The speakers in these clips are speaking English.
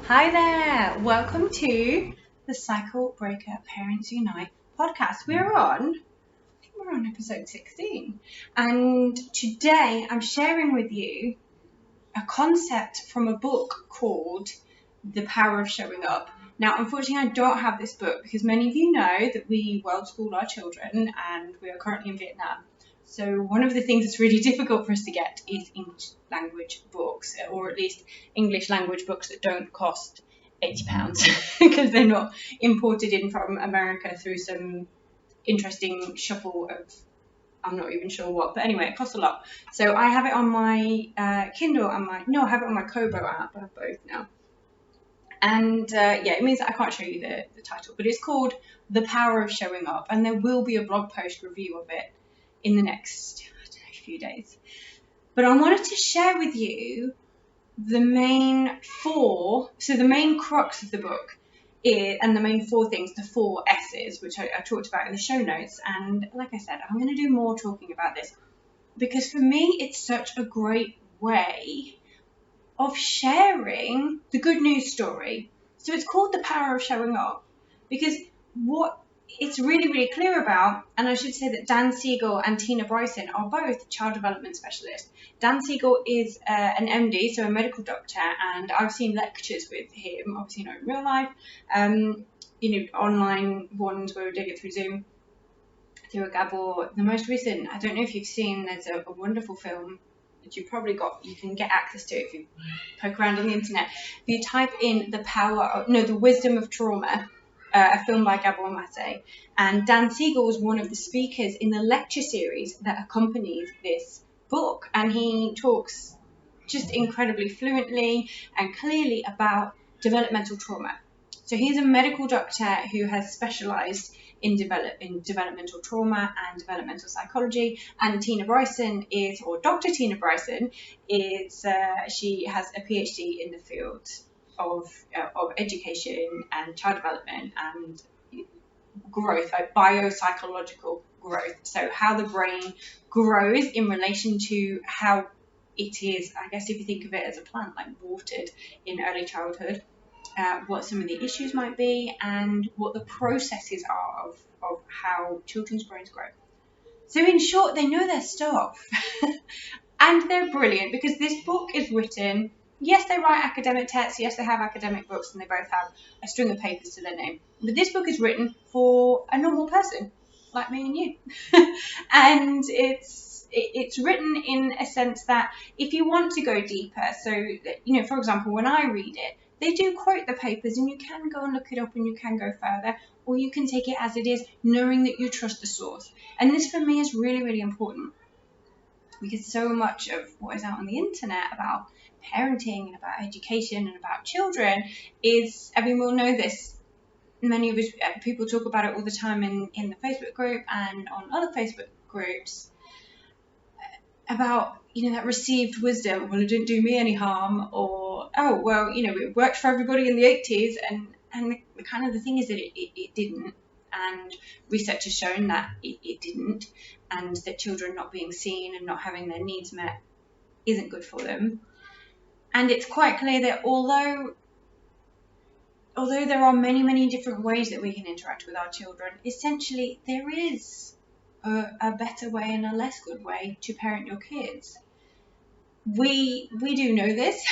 Hi there, welcome to the Cycle Breaker Parents Unite podcast. We're on episode 16, and today I'm sharing with you a concept from a book called The Power of Showing Up. Now, unfortunately, I don't have this book because many of you know that we world school our children and we are currently in Vietnam. So one of the things that's really difficult for us to get is English language books, or at least English language books that don't cost £80 because they're not imported in from America through some interesting shuffle of I'm not even sure what, but anyway, it costs a lot. So I have it on my Kindle and I have it on my Kobo app. I have both now. And it means that I can't show you the title, but it's called The Power of Showing Up, and there will be a blog post review of it in the next few days. But I wanted to share with you the main crux of the book and the main four things, the four S's, which I talked about in the show notes. And like I said, I'm going to do more talking about this because for me, it's such a great way of sharing the good news story. So it's called The Power of Showing Up because what it's really, really clear about, and I should say that Dan Siegel and Tina Bryson are both child development specialists. Dan Siegel is an MD, so a medical doctor, and I've seen lectures with him, obviously not in real life, online ones where we did it through Zoom, through a Gabor. The most recent, I don't know if you've seen, there's a wonderful film that you can get access to if you poke around on the internet. If you type in The Wisdom of Trauma, a film by Gabor Mate, and Dan Siegel was one of the speakers in the lecture series that accompanies this book, and he talks just incredibly fluently and clearly about developmental trauma. So he's a medical doctor who has specialized in developmental trauma and developmental psychology, and Dr. Tina Bryson she has a PhD in the field of education and child development and growth, like biopsychological growth. So how the brain grows in relation to how it is, I guess if you think of it as a plant, like watered in early childhood, what some of the issues might be and what the processes are of how children's brains grow. So in short, they know their stuff. And they're brilliant because this book is written, yes, they write academic texts, yes, they have academic books, and they both have a string of papers to their name. But this book is written for a normal person, like me and you. And it's written in a sense that if you want to go deeper, so, for example, when I read it, they do quote the papers, and you can go and look it up and you can go further, or you can take it as it is, knowing that you trust the source. And this for me is really, really important because so much of what is out on the internet about parenting and about education and about children is, we all know this, many of us, people talk about it all the time in the Facebook group and on other Facebook groups about, that received wisdom, well, it didn't do me any harm, or, oh, well, it worked for everybody in the 80s, and the kind of the thing is that it didn't, and research has shown that it didn't, and that children not being seen and not having their needs met isn't good for them. And it's quite clear that although there are many, many different ways that we can interact with our children, essentially there is a better way and a less good way to parent your kids. We do know this.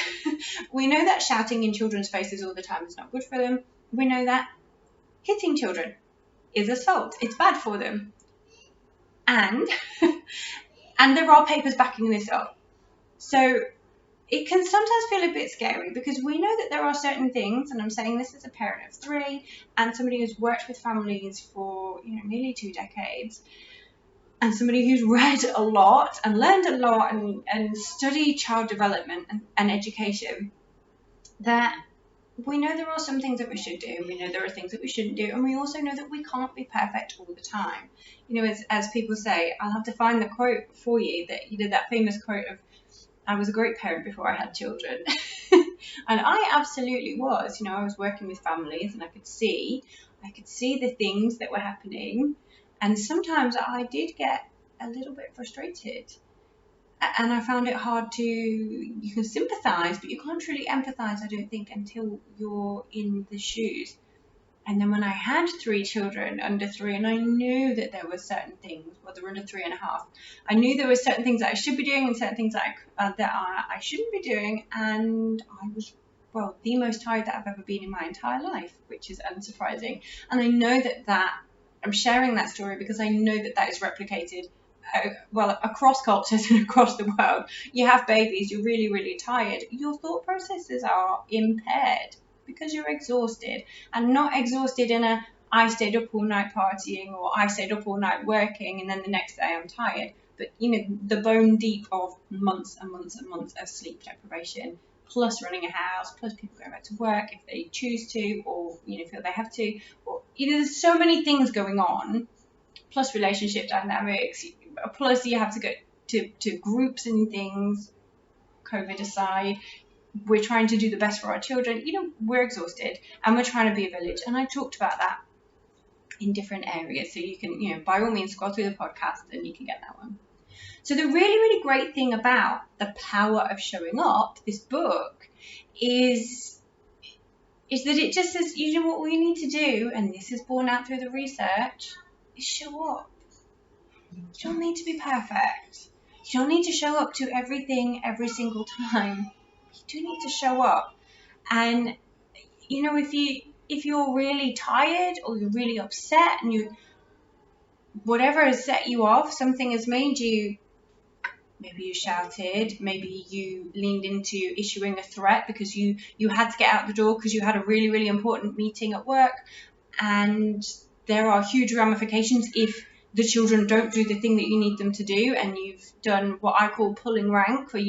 We know that shouting in children's faces all the time is not good for them. We know that hitting children is assault. It's bad for them. And there are papers backing this up. So it can sometimes feel a bit scary because we know that there are certain things, and I'm saying this as a parent of 3 and somebody who's worked with families for nearly 2 decades, and somebody who's read a lot and learned a lot and studied child development and education, that we know there are some things that we should do, we know there are things that we shouldn't do, and we also know that we can't be perfect all the time. As people say, I'll have to find the quote for you, that famous quote of, I was a great parent before I had children. And I absolutely was. I was working with families and I could see the things that were happening. And sometimes I did get a little bit frustrated And I found it hard to, you can sympathise, but you can't really empathise, I don't think, until you're in the shoes. And then when I had 3 children under 3, and I knew that there were certain things, well, they were under 3.5, I knew there were certain things that I should be doing and certain things that I shouldn't be doing. And I was, well, the most tired that I've ever been in my entire life, which is unsurprising. And I know that I'm sharing that story because I know that is replicated well, across cultures and across the world. You have babies, you're really, really tired. Your thought processes are impaired because you're exhausted, and not exhausted in a I stayed up all night partying or I stayed up all night working and then the next day I'm tired. But the bone deep of months and months and months of sleep deprivation, plus running a house, plus people going back to work if they choose to, or feel they have to, or there's so many things going on, plus relationship dynamics, plus you have to go to groups and things, COVID aside. We're trying to do the best for our children. We're exhausted and we're trying to be a village. And I talked about that in different areas. So you can, by all means, scroll through the podcast and you can get that one. So the really, really great thing about The Power of Showing Up, this book, is that it just says, what we need to do, and this is borne out through the research, is show up. You don't need to be perfect. You don't need to show up to everything every single time. You do need to show up. And if you're really tired or you're really upset and whatever has set you off, something has made you, maybe you shouted, maybe you leaned into issuing a threat because you had to get out the door because you had a really, really important meeting at work, and there are huge ramifications if the children don't do the thing that you need them to do, and you've done what I call pulling rank, where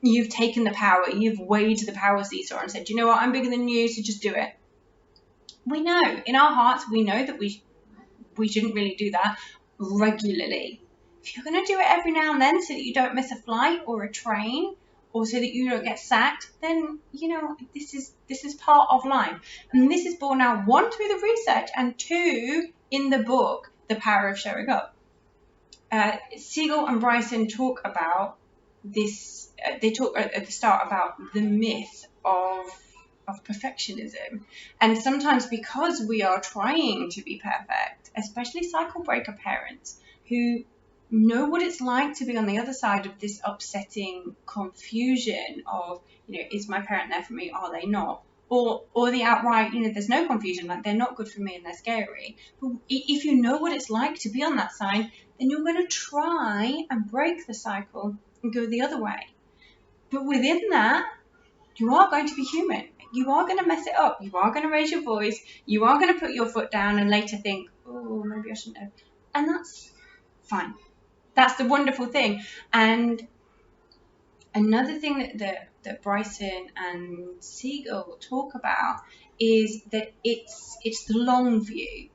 you've taken the power, you've weighed the power seesaw and said, you know what, I'm bigger than you, so just do it. We know, in our hearts, we know that we shouldn't really do that regularly. If you're going to do it every now and then so that you don't miss a flight or a train, or so that you don't get sacked, then this is part of life. And this is borne out, 1, through the research, and 2, in the book The Power of Showing Up. Siegel and Bryson talk about this. They talk at the start about the myth of perfectionism, and sometimes because we are trying to be perfect, especially cycle breaker parents who know what it's like to be on the other side of this upsetting confusion of, is my parent there for me, are they not, or the outright, there's no confusion, like they're not good for me and they're scary. But if you know what it's like to be on that side, then you're going to try and break the cycle and go the other way. But within that, you are going to be human. You are going to mess it up. You are going to raise your voice. You are going to put your foot down and later think, oh, maybe I shouldn't have. And that's fine. That's the wonderful thing. And another thing that Bryson and Siegel talk about is that it's the long view.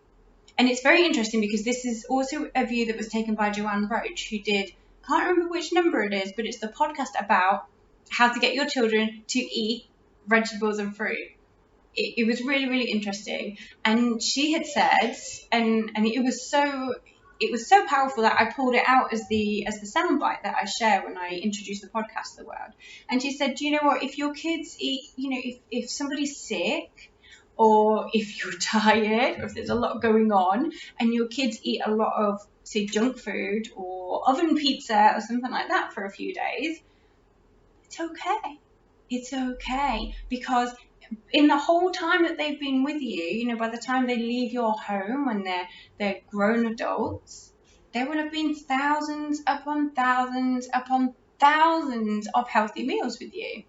And it's very interesting because this is also a view that was taken by Joanne Roach, who did, can't remember which number it is, but it's the podcast about how to get your children to eat vegetables and fruit. It was really, really interesting. And she had said, and it was so powerful that I pulled it out as the soundbite that I share when I introduce the podcast to the world. And she said, do you know what, if your kids eat, if somebody's sick, or if you're tired, or if there's a lot going on, and your kids eat a lot of, say, junk food or oven pizza or something like that for a few days, it's okay. It's okay, because in the whole time that they've been with you, by the time they leave your home when they're grown adults, there will have been thousands upon thousands upon thousands of healthy meals with you.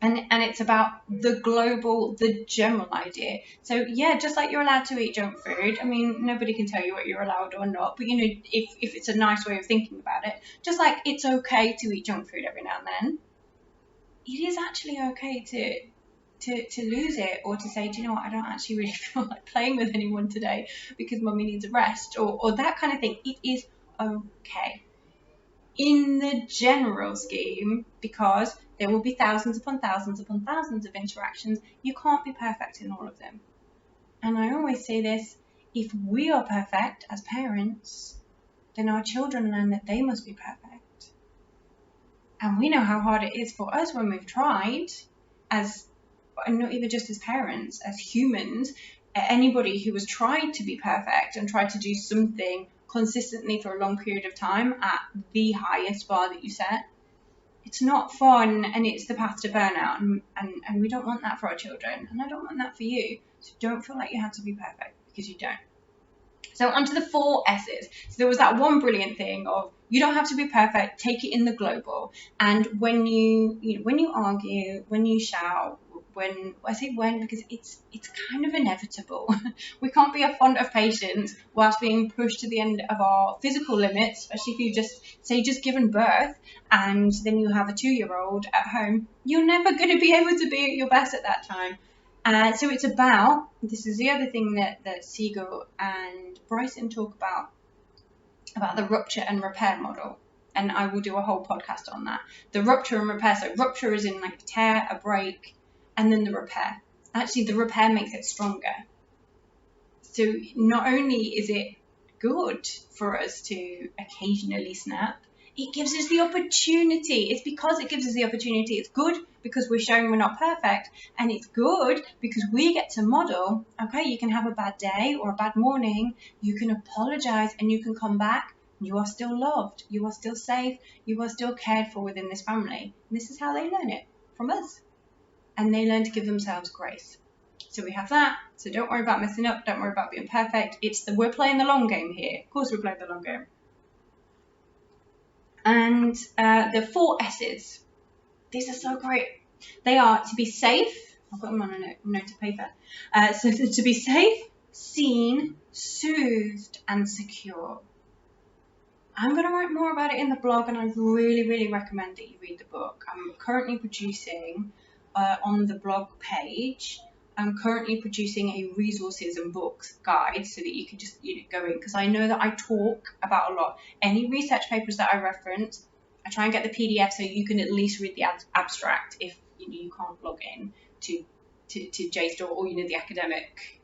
And it's about the general idea. So yeah, just like you're allowed to eat junk food, I mean, nobody can tell you what you're allowed or not, but if it's a nice way of thinking about it, just like it's okay to eat junk food every now and then, it is actually okay to lose it, or to say, do you know what, I don't actually really feel like playing with anyone today because mummy needs a rest, or that kind of thing. It is okay in the general scheme, because there will be thousands upon thousands upon thousands of interactions. You can't be perfect in all of them. And I always say this, if we are perfect as parents, then our children learn that they must be perfect. And we know how hard it is for us when we've tried, as, and not even just as parents, as humans, anybody who has tried to be perfect and tried to do something consistently for a long period of time at the highest bar that you set. It's not fun, and it's the path to burnout, and we don't want that for our children, and I don't want that for you. So don't feel like you have to be perfect, because you don't. So onto the 4 S's. So there was that one brilliant thing of, you don't have to be perfect, take it in the global. And when you argue, when you shout, when I say when, because it's kind of inevitable. We can't be a font of patience whilst being pushed to the end of our physical limits, especially if you just given birth and then you have a 2-year-old at home. You're never going to be able to be at your best at that time. So it's about, this is the other thing that Siegel and Bryson talk about the rupture and repair model. And I will do a whole podcast on that. The rupture and repair. So rupture is in like a tear, a break, and then the repair. Actually, the repair makes it stronger. So not only is it good for us to occasionally snap, it gives us the opportunity. It's because it gives us the opportunity. It's good because we're showing we're not perfect. And it's good because we get to model, okay, you can have a bad day or a bad morning. You can apologize and you can come back. You are still loved. You are still safe. You are still cared for within this family. And this is how they learn it, from us. And they learn to give themselves grace. So we have that. So don't worry about messing up. Don't worry about being perfect. We're playing the long game here. Of course we're playing the long game. And the 4 S's. These are so great. They are to be safe. I've got them on a note of paper. So to be safe, seen, soothed, and secure. I'm going to write more about it in the blog, and I really, really recommend that you read the book. I'm currently producing on the blog page. I'm currently producing a resources and books guide so that you can just go in, because I know that I talk about a lot. Any research papers that I reference, I try and get the PDF so you can at least read the abstract if you can't log in to JSTOR or the academic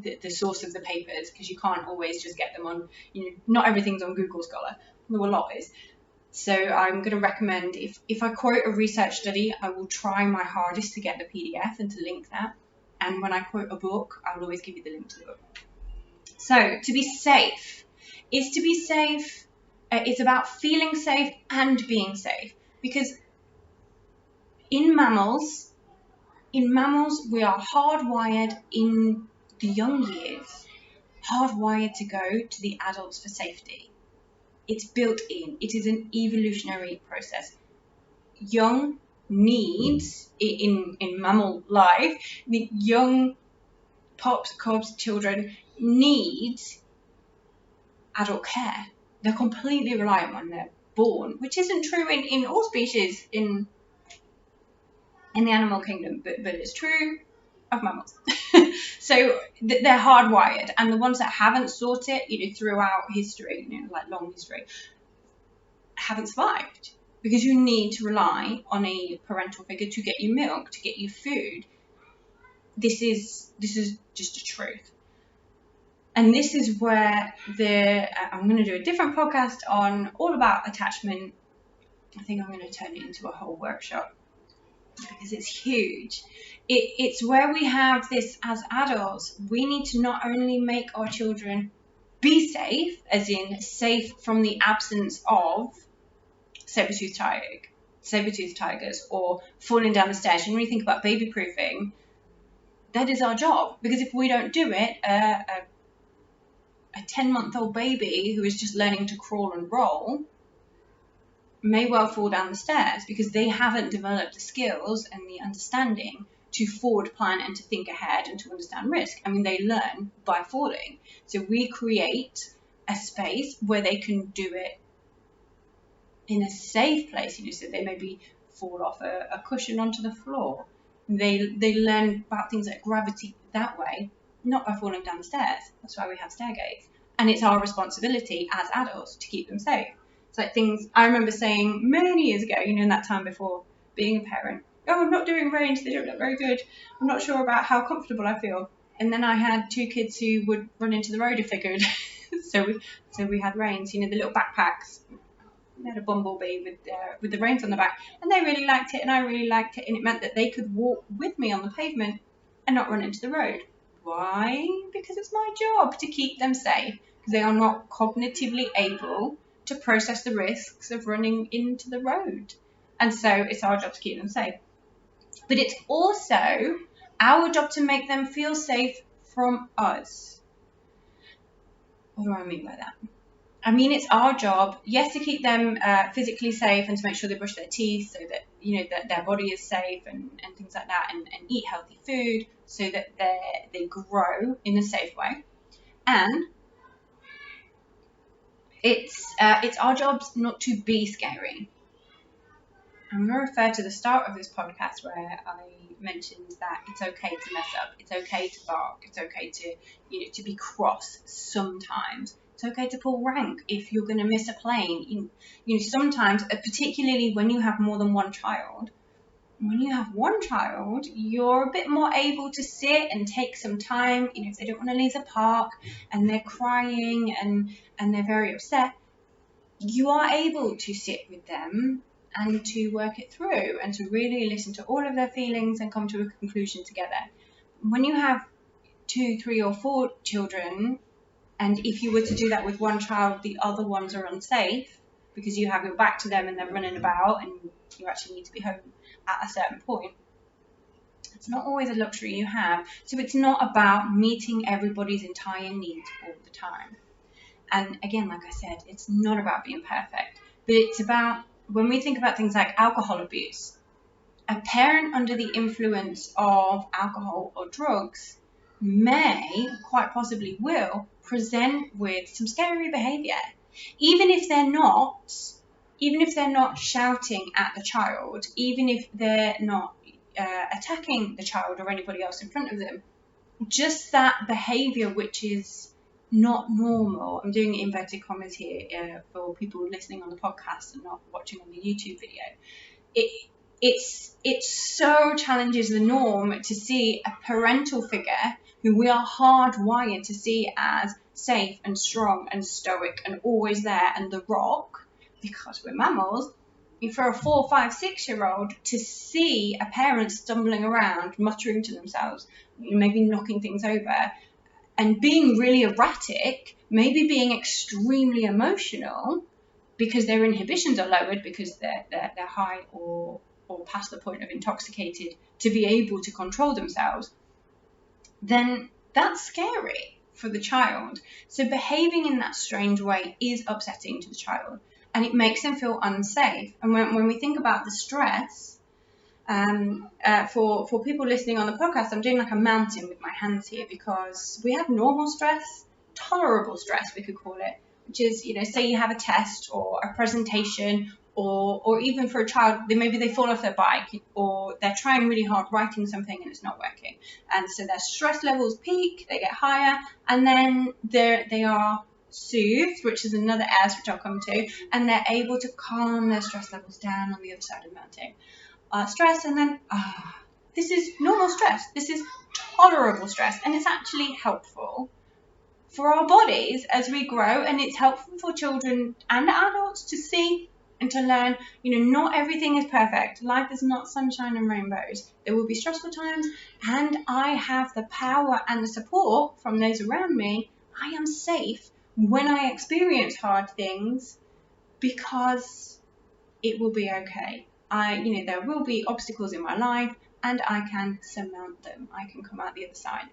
the source of the papers, because you can't always just get them on. Not everything's on Google Scholar, though a lot is. So I'm going to recommend, if I quote a research study, I will try my hardest to get the PDF and to link that. And when I quote a book, I will always give you the link to the book. So to be safe is to be safe. It's about feeling safe and being safe, because in mammals, we are hardwired in the young years, hardwired to go to the adults for safety. It's built in. It is an evolutionary process. Young needs, in mammal life, the young pups, cubs, children need adult care. They're completely reliant when they're born, which isn't true in all species in the animal kingdom, but it's true of mammals. So they're hardwired, and the ones that haven't sought it, throughout history, like long history, haven't survived, because you need to rely on a parental figure to get you milk, to get you food. This is just a truth. And this is where I'm going to do a different podcast on all about attachment. I think I'm going to turn it into a whole workshop, because it's huge. It's where we have this as adults. We need to not only make our children be safe, as in safe from the absence of saber-toothed tigers or falling down the stairs. When you think about baby proofing, that is our job, because if we don't do it, a 10-month-old baby who is just learning to crawl and roll may well fall down the stairs, because they haven't developed the skills and the understanding to forward plan and to think ahead and to understand risk. They learn by falling. So we create a space where they can do it in a safe place, so they maybe fall off a cushion onto the floor. They learn about things like gravity that way, not by falling down the stairs. That's why we have stair gates. And it's our responsibility as adults to keep them safe. It's like things I remember saying many years ago, in that time before being a parent. Oh, I'm not doing range, they don't look very good. I'm not sure about how comfortable I feel. And then I had 2 kids who would run into the road if they could. so we had reins, the little backpacks. They had a bumblebee with the reins on the back, and they really liked it, and I really liked it, and it meant that they could walk with me on the pavement and not run into the road. Why? Because it's my job to keep them safe, because they are not cognitively able to process the risks of running into the road. And so it's our job to keep them safe. But it's also our job to make them feel safe from us. What do I mean by that? I mean, it's our job, yes, to keep them physically safe and to make sure they brush their teeth so that, that their body is safe and things like that, and eat healthy food so that they grow in a safe way. And it's our jobs not to be scary. I'm going to refer to the start of this podcast where I mentioned that it's okay to mess up, it's okay to bark, it's okay to to be cross sometimes. It's okay to pull rank if you're going to miss a plane. Sometimes, particularly when you have more than one child, you're a bit more able to sit and take some time. If they don't want to leave the park and they're crying and they're very upset, you are able to sit with them and to work it through and to really listen to all of their feelings and come to a conclusion together. When you have 2, 3, or 4 children, and if you were to do that with one child, the other ones are unsafe because you have your back to them and they're running about and you actually need to be home at a certain point. It's not always a luxury you have. So it's not about meeting everybody's entire needs all the time. And again, like I said, it's not about being perfect, but it's about, when we think about things like alcohol abuse, a parent under the influence of alcohol or drugs may, quite possibly will, present with some scary behavior. Even if they're not shouting at the child, even if they're not attacking the child or anybody else in front of them, just that behavior which is not normal. I'm doing inverted commas here for people listening on the podcast and not watching on the YouTube video. It so challenges the norm to see a parental figure who we are hardwired to see as safe and strong and stoic and always there and the rock, because we're mammals. For a 4, 5, 6-year-old to see a parent stumbling around, muttering to themselves, maybe knocking things over, and being really erratic, maybe being extremely emotional because their inhibitions are lowered because they're high or past the point of intoxicated to be able to control themselves, then that's scary for the child. So behaving in that strange way is upsetting to the child and it makes them feel unsafe. And when we think about the stress, for people listening on the podcast, I'm doing like a mountain with my hands here because we have normal stress, tolerable stress, we could call it, which is, say you have a test or a presentation, or even for a child, maybe they fall off their bike or they're trying really hard writing something and it's not working. And so their stress levels peak, they get higher, and then they are soothed, which is another S, which I'll come to, and they're able to calm their stress levels down on the other side of the mountain. Stress, and then this is normal stress, this is tolerable stress, and it's actually helpful for our bodies as we grow, and it's helpful for children and adults to see and to learn, not everything is perfect. Life is not sunshine and rainbows. There will be stressful times, and I have the power and the support from those around me. I am safe when I experience hard things because it will be okay. There will be obstacles in my life and I can surmount them. I can come out the other side.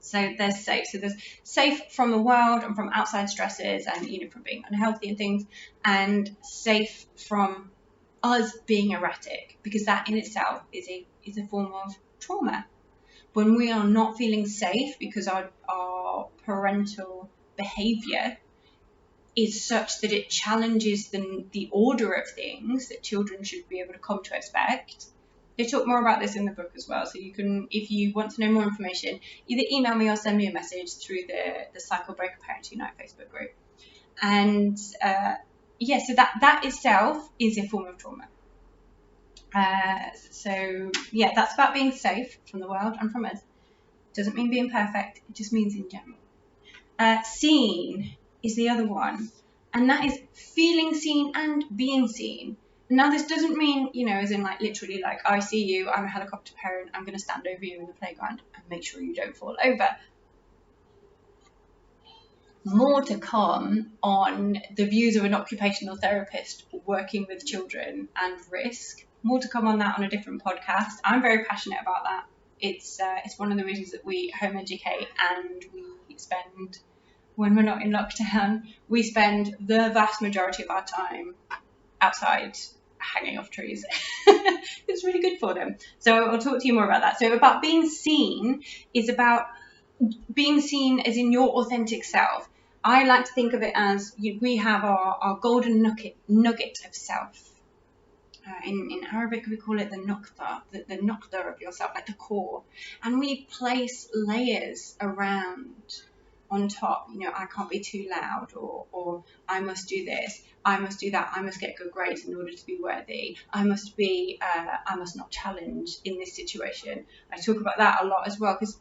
So there's safe. So there's safe from the world and from outside stresses and, from being unhealthy and things, and safe from us being erratic, because that in itself is a form of trauma. When we are not feeling safe because our parental behavior is such that it challenges the order of things that children should be able to come to expect. They talk more about this in the book as well, so you can, if you want to know more information, either email me or send me a message through the Cycle Breaker Parents Unite Facebook group. And so that itself is a form of trauma. That's about being safe from the world and from us. Doesn't mean being perfect, it just means in general. Seen is the other one. And that is feeling seen and being seen. Now, this doesn't mean, as in like literally like, I see you, I'm a helicopter parent, I'm going to stand over you in the playground and make sure you don't fall over. More to come on the views of an occupational therapist working with children and risk. More to come on that on a different podcast. I'm very passionate about that. It's one of the reasons that we home educate, and we spend, when we're not in lockdown, we spend the vast majority of our time outside hanging off trees. It's really good for them. So I'll talk to you more about that. So about being seen is about being seen as in your authentic self. I like to think of it as we have our golden nugget of self. In Arabic, we call it the nukta, the nukta of yourself, like the core. And we place layers around on top. I can't be too loud, or I must do this, I must do that, I must get good grades in order to be worthy, I must not challenge in this situation. I talk about that a lot as well, because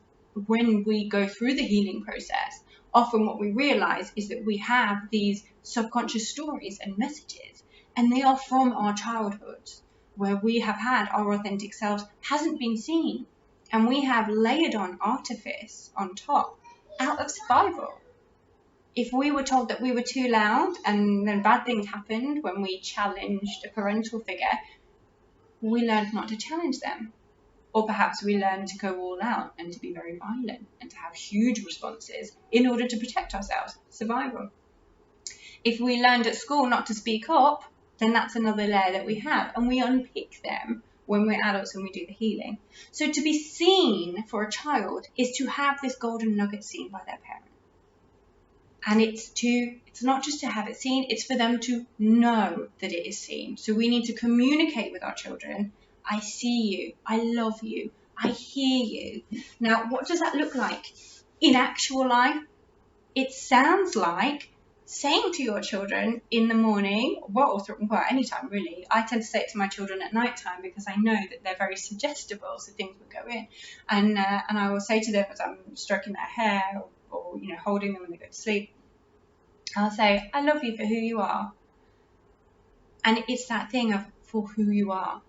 when we go through the healing process, often what we realize is that we have these subconscious stories and messages, and they are from our childhood, where we have had our authentic selves hasn't been seen, and we have layered on artifice on top out of survival. If we were told that we were too loud and then bad things happened when we challenged a parental figure, we learned not to challenge them. Or perhaps we learned to go all out and to be very violent and to have huge responses in order to protect ourselves. Survival. If we learned at school not to speak up, then that's another layer that we have, and we unpick them when we're adults and we do the healing. So to be seen for a child is to have this golden nugget seen by their parent. And it's not just to have it seen, it's for them to know that it is seen. So we need to communicate with our children. I see you, I love you, I hear you. Now, what does that look like in actual life? It sounds like saying to your children in the morning, well, anytime really. I tend to say it to my children at night time because I know that they're very suggestible, so things will go in. And I will say to them as I'm stroking their hair or holding them when they go to sleep, I'll say, I love you for who you are. And it's that thing of for who you are.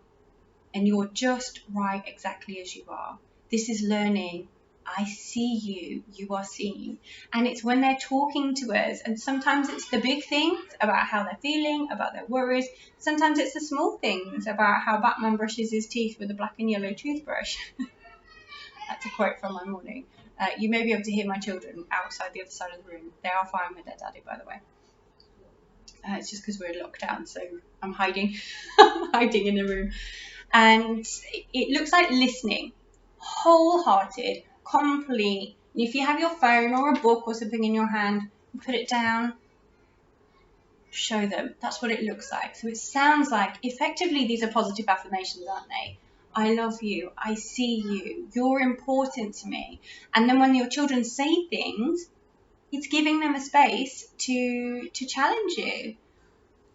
And you're just right exactly as you are. This is learning. I see you, you are seen. And it's when they're talking to us, and sometimes it's the big things about how they're feeling, about their worries. Sometimes it's the small things about how Batman brushes his teeth with a black and yellow toothbrush. That's a quote from my morning. You may be able to hear my children outside the other side of the room. They are fine with their daddy, by the way. It's just because we're locked down, so I'm hiding. I'm hiding in the room. And it looks like listening, wholehearted, complete. If you have your phone or a book or something in your hand, put it down, show them. That's what it looks like. So it sounds like, effectively, these are positive affirmations, aren't they? I love you, I see you, you're important to me. And then when your children say things, it's giving them a space to challenge you.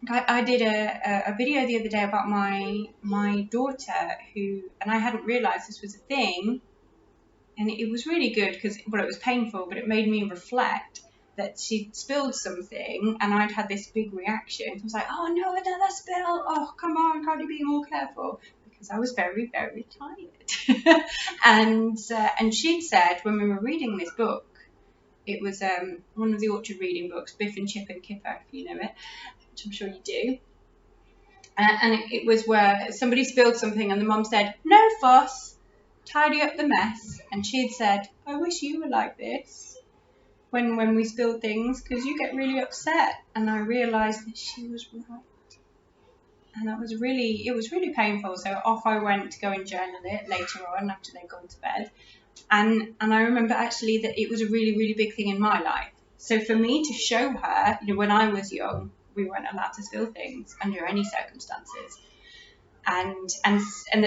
I did a video the other day about my daughter who, and I hadn't realised this was a thing, and it was really good because, it was painful, but it made me reflect that she'd spilled something and I'd had this big reaction. I was like, oh no, another spill, oh come on, can't you be more careful? Because I was very, very tired. And she'd said when we were reading this book, it was one of the Orchard reading books, Biff and Chip and Kipper, if you know it, which I'm sure you do. And it was where somebody spilled something and the mum said, no fuss, tidy up the mess. And she'd said, I wish you were like this when we spill things, because you get really upset. And I realised that she was right. And it was really painful. So off I went to go and journal it later on after they'd gone to bed. And I remember actually that it was a really, really big thing in my life. So for me to show her, when I was young, we weren't allowed to spill things under any circumstances. And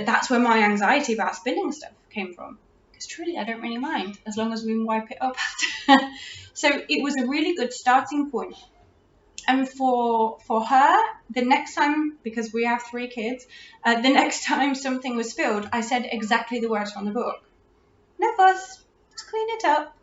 that's where my anxiety about spilling stuff came from. Because truly, I don't really mind as long as we wipe it up after. So it was a really good starting point. And for her, the next time, because we have 3 kids, the next time something was spilled, I said exactly the words from the book. No fuss, just clean it up.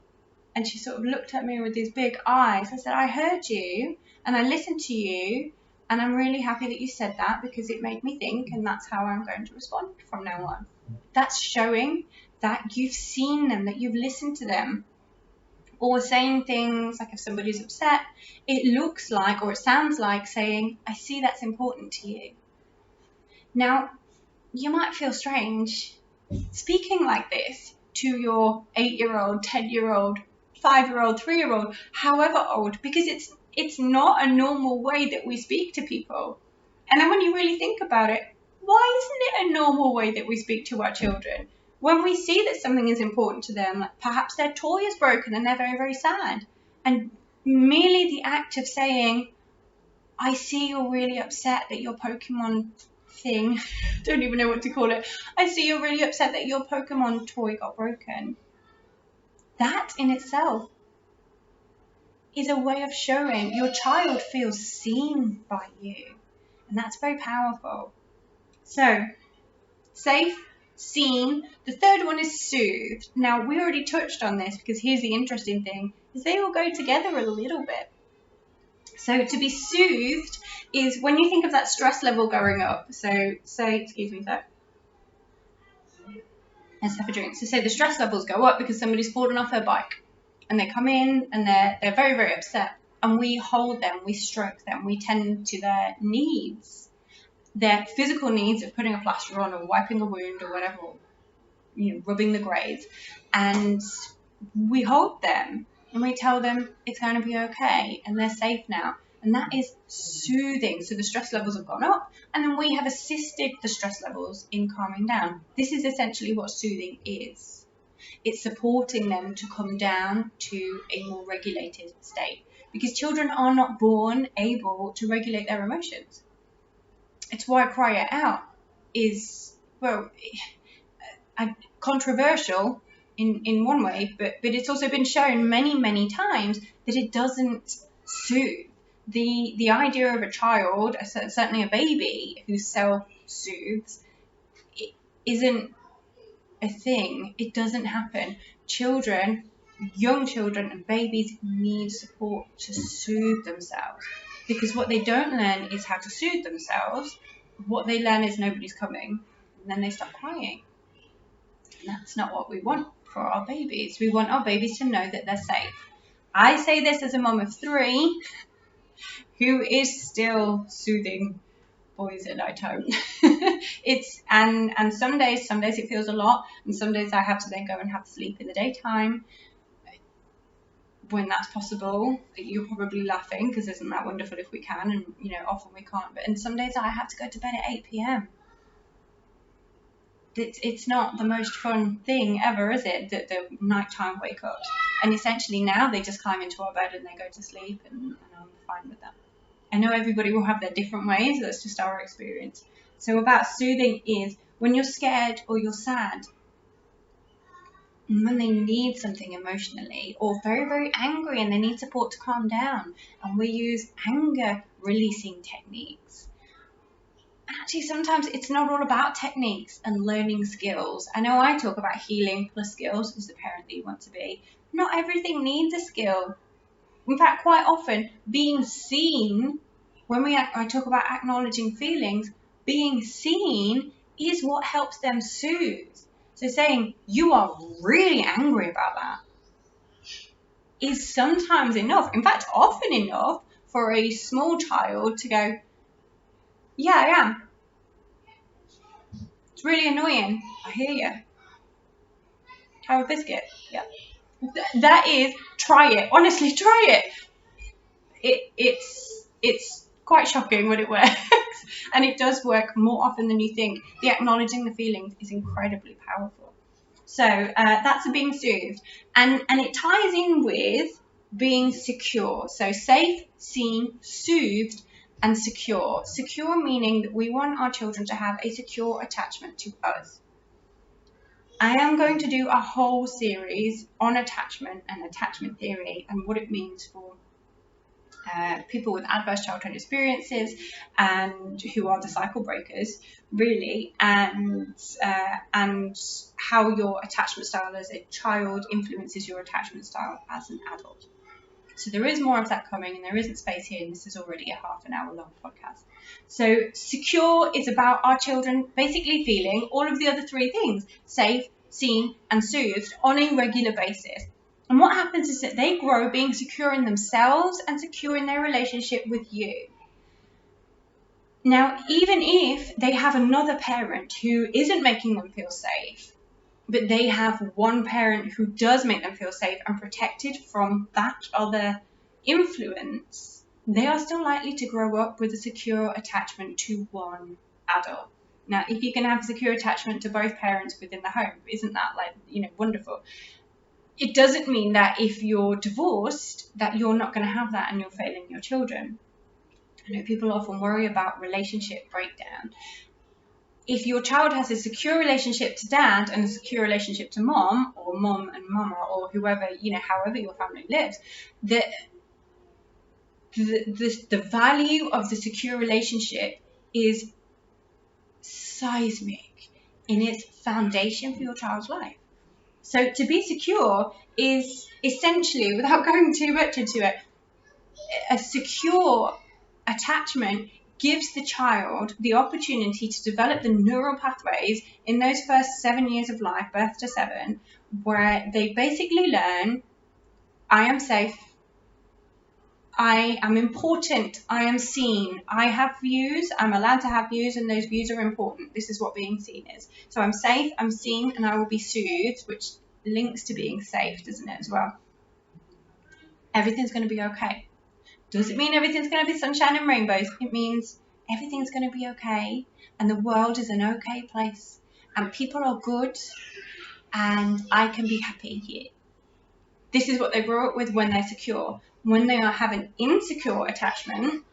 And she sort of looked at me with these big eyes. I said, I heard you and I listened to you, and I'm really happy that you said that because it made me think, and that's how I'm going to respond from now on. That's showing that you've seen them, that you've listened to them. Or saying things like, if somebody's upset, it looks like, or it sounds like saying, I see that's important to you. Now, you might feel strange speaking like this to your 8-year-old, 10-year-old, 5-year-old, 3-year-old, however old, because it's not a normal way that we speak to people. And then when you really think about it, why isn't it a normal way that we speak to our children? When we see that something is important to them, like perhaps their toy is broken and they're very, very sad, and merely the act of saying, I see you're really upset that your Pokemon thing, don't even know what to call it, I see you're really upset that your Pokemon toy got broken. That in itself is a way of showing your child feels seen by you. And that's very powerful. So, safe, seen. The third one is soothed. Now, we already touched on this because here's the interesting thing, is they all go together a little bit. So to be soothed is when you think of that stress level going up. So say, excuse me, so let's have a drink. So say the stress levels go up because somebody's fallen off their bike and they come in and they're very, very upset. And we hold them, we stroke them, we tend to their needs, their physical needs of putting a plaster on or wiping a wound or whatever, rubbing the graze. And we hold them and we tell them it's going to be okay and they're safe now. And that is soothing. So the stress levels have gone up and then we have assisted the stress levels in calming down. This is essentially what soothing is. It's supporting them to come down to a more regulated state, because children are not born able to regulate their emotions. It's why cry it out is, well, controversial in one way, but it's also been shown many, many times that it doesn't soothe. The idea of a child, certainly a baby who self-soothes, it isn't a thing. It doesn't happen. Children, young children and babies need support to soothe themselves, because what they don't learn is how to soothe themselves. What they learn is nobody's coming, and then they start crying. And that's not what we want for our babies. We want our babies to know that they're safe. I say this as a mom of 3 who is still soothing boys at night time. and some days it feels a lot, and some days I have to then go and have sleep in the daytime when that's possible. You're probably laughing because isn't that wonderful if we can, and often we can't. But and some days I have to go to bed at 8 p.m. It's not the most fun thing ever, is it? The nighttime wake up. And essentially now they just climb into our bed and they go to sleep, and I'm fine with that. I know everybody will have their different ways. That's just our experience. So about soothing is when you're scared or you're sad, and when they need something emotionally, or very, very angry and they need support to calm down, and we use anger releasing techniques. Actually, sometimes it's not all about techniques and learning skills. I know I talk about healing plus skills as the parent that you want to be. Not everything needs a skill. In fact, quite often, being seen, when I talk about acknowledging feelings, being seen is what helps them soothe. So saying, you are really angry about that, is sometimes enough, in fact, often enough, for a small child to go, yeah, I am. It's really annoying. I hear you. Have a biscuit. Yeah. That is, try it. Honestly, try it. It's quite shocking when it works. And it does work more often than you think. The acknowledging the feelings is incredibly powerful. So that's being soothed. And it ties in with being secure. So safe, seen, soothed, and secure. Secure meaning that we want our children to have a secure attachment to us. I am going to do a whole series on attachment and attachment theory and what it means for people with adverse childhood experiences and who are the cycle breakers, really, and how your attachment style as a child influences your attachment style as an adult. So there is more of that coming, and there isn't space here, and this is already a half an hour long podcast. So secure is about our children basically feeling all of the other three things: safe, seen, and soothed on a regular basis. And what happens is that they grow being secure in themselves and secure in their relationship with you. Now, even if they have another parent who isn't making them feel safe, but they have one parent who does make them feel safe and protected from that other influence, they are still likely to grow up with a secure attachment to one adult. Now, if you can have a secure attachment to both parents within the home, isn't that wonderful? It doesn't mean that if you're divorced that you're not going to have that and you're failing your children. I know people often worry about relationship breakdown. If your child has a secure relationship to dad and a secure relationship to mom, or mom and mama, or whoever, however your family lives, the value of the secure relationship is seismic in its foundation for your child's life. So to be secure is essentially, without going too much into it, a secure attachment gives the child the opportunity to develop the neural pathways in those first 7 years of life, birth to 7, where they basically learn, I am safe, I am important, I am seen, I have views, I'm allowed to have views, and those views are important. This is what being seen is. So I'm safe, I'm seen, and I will be soothed, which links to being safe, doesn't it, as well? Everything's going to be okay. Does it mean everything's going to be sunshine and rainbows? It means everything's going to be okay, and the world is an okay place, and people are good, and I can be happy here. This is what they grow up with when they're secure. When they have an insecure attachment,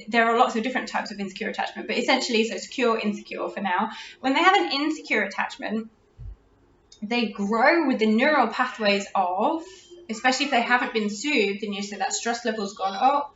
there are lots of different types of insecure attachment, but essentially, so secure, insecure for now. When they have an insecure attachment, they grow with the neural pathways of, especially if they haven't been soothed, and you say that stress level's gone up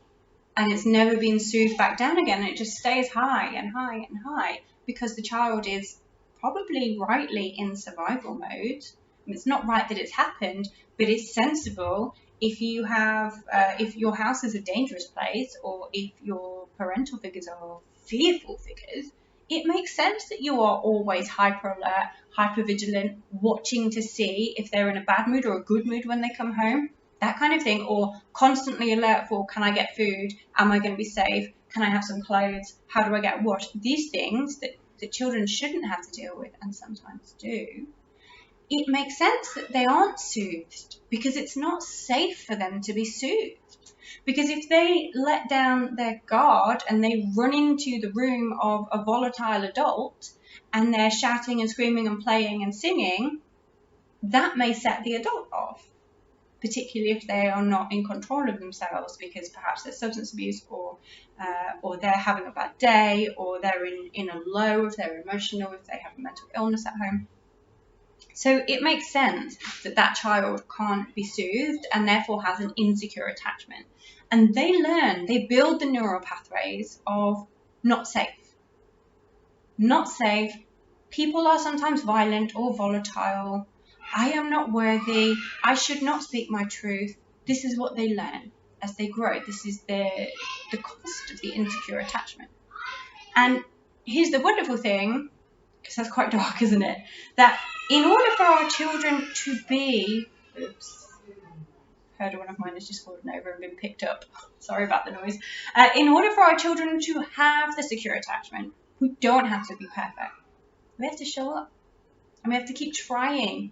and it's never been soothed back down again, and it just stays high and high and high because the child is probably rightly in survival mode. It's not right that it's happened, but it's sensible. If you have, if your house is a dangerous place, or if your parental figures are fearful figures, it makes sense that you are always hyper alert, hyper vigilant, watching to see if they're in a bad mood or a good mood when they come home, that kind of thing, or constantly alert for, can I get food? Am I going to be safe? Can I have some clothes? How do I get washed? These things that the children shouldn't have to deal with and sometimes do. It makes sense that they aren't soothed because it's not safe for them to be soothed. Because if they let down their guard and they run into the room of a volatile adult and they're shouting and screaming and playing and singing, that may set the adult off, particularly if they are not in control of themselves because perhaps there's substance abuse or they're having a bad day, or they're in a low if they're emotional, if they have a mental illness at home. So it makes sense that that child can't be soothed and therefore has an insecure attachment. And they learn, they build the neural pathways of not safe. Not safe. People are sometimes violent or volatile. I am not worthy. I should not speak my truth. This is what they learn as they grow. This is the cost of the insecure attachment. And here's the wonderful thing, because that's quite dark, isn't it? That in order for our children to be, heard one of mine has just fallen over and been picked up. Sorry about the noise. In order for our children to have the secure attachment, we don't have to be perfect. We have to show up, and we have to keep trying.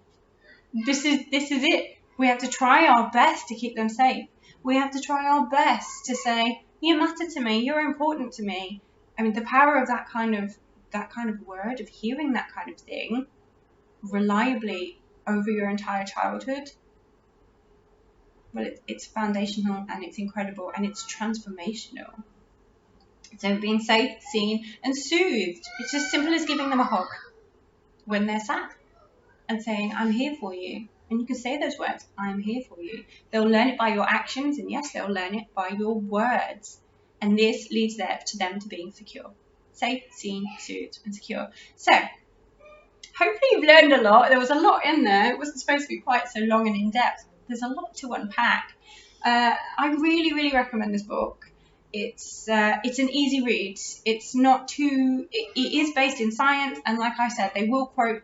This is it. We have to try our best to keep them safe. We have to try our best to say, you matter to me, you're important to me. I mean, the power of that kind of word, of hearing that kind of thing reliably over your entire childhood, well, it's foundational, and it's incredible, and it's transformational. So being safe, seen, and soothed, it's as simple as giving them a hug when they're sad and saying, I'm here for you. And you can say those words, I'm here for you. They'll learn it by your actions, and yes, they'll learn it by your words. And this leads to them to being secure. Safe, seen, soothed, and secure. So, hopefully you've learned a lot. There was a lot in there. It wasn't supposed to be quite so long and in-depth. There's a lot to unpack. I really, really recommend this book. It's an easy read. It's not too. It is based in science, and like I said, they quote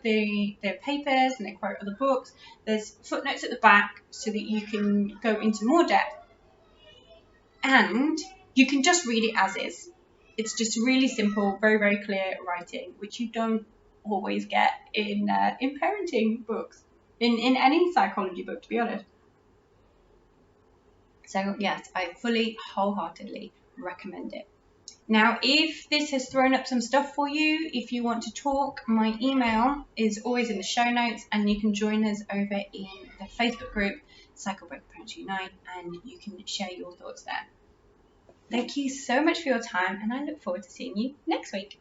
their papers and they quote other books. There's footnotes at the back so that you can go into more depth, and you can just read it as is. It's just really simple, very, very clear writing, which you don't always get in parenting books, in any psychology book, to be honest. So yes, I fully, wholeheartedly recommend it. Now, if this has thrown up some stuff for you, if you want to talk, my email is always in the show notes, and you can join us over in the Facebook group, Cycle Break Parents Unite, and you can share your thoughts there. Thank you so much for your time, and I look forward to seeing you next week.